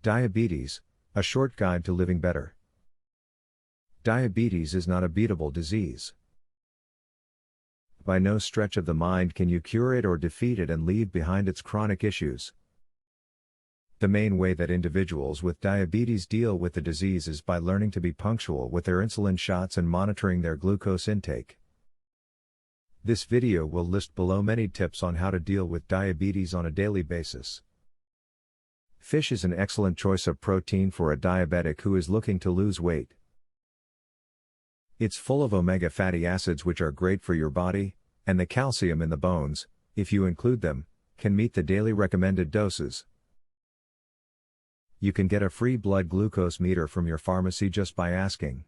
Diabetes, a short guide to living better. Diabetes is not a beatable disease. By no stretch of the mind can you cure it or defeat it and leave behind its chronic issues. The main way that individuals with diabetes deal with the disease is by learning to be punctual with their insulin shots and monitoring their glucose intake. This video will list below many tips on how to deal with diabetes on a daily basis. Fish is an excellent choice of protein for a diabetic who is looking to lose weight. It's full of omega fatty acids which are great for your body, and the calcium in the bones, if you include them, can meet the daily recommended doses. You can get a free blood glucose meter from your pharmacy just by asking.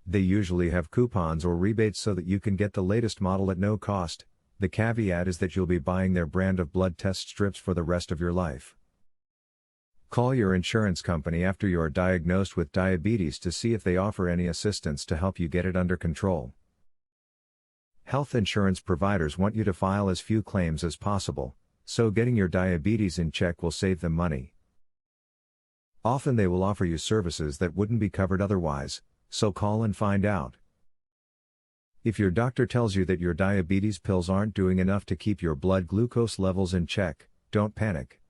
They usually have coupons or rebates so that you can get the latest model at no cost. The caveat is that you'll be buying their brand of blood test strips for the rest of your life. Call your insurance company after you are diagnosed with diabetes to see if they offer any assistance to help you get it under control. Health insurance providers want you to file as few claims as possible, so getting your diabetes in check will save them money. Often they will offer you services that wouldn't be covered otherwise, so call and find out. If your doctor tells you that your diabetes pills aren't doing enough to keep your blood glucose levels in check, don't panic.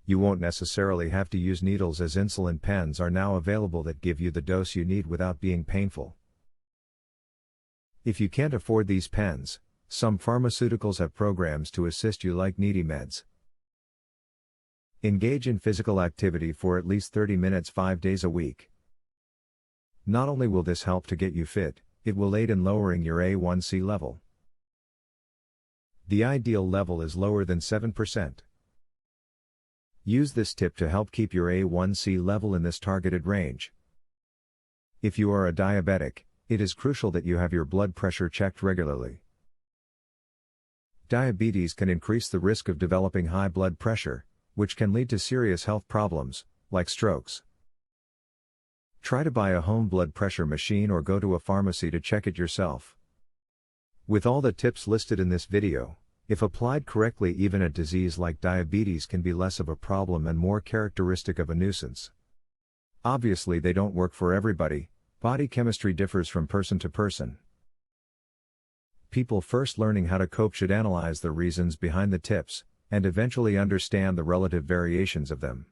You won't necessarily have to use needles, as insulin pens are now available that give you the dose you need without being painful. If you can't afford these pens, some pharmaceuticals have programs to assist you, like Needy Meds. Engage in physical activity for at least 30 minutes 5 days a week. Not only will this help to get you fit, it will aid in lowering your A1C level. The ideal level is lower than 7%. Use this tip to help keep your A1C level in this targeted range. If you are a diabetic, it is crucial that you have your blood pressure checked regularly. Diabetes can increase the risk of developing high blood pressure, which can lead to serious health problems, like strokes. Try to buy a home blood pressure machine or go to a pharmacy to check it yourself. With all the tips listed in this video, if applied correctly, even a disease like diabetes can be less of a problem and more characteristic of a nuisance. Obviously, they don't work for everybody. Body chemistry differs from person to person. People first learning how to cope should analyze the reasons behind the tips, and eventually understand the relative variations of them.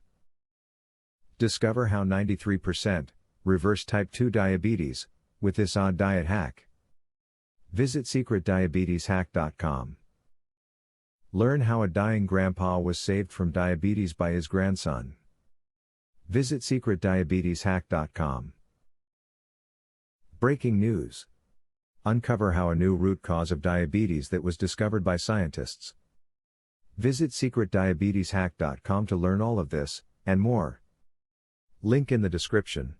Discover how 93% reverse type 2 diabetes with this odd diet hack. Visit secretdiabeteshack.com. Learn how a dying grandpa was saved from diabetes by his grandson. Visit secretdiabeteshack.com. Breaking news. Uncover how a new root cause of diabetes that was discovered by scientists. Visit secretdiabeteshack.com to learn all of this, and more. Link in the description.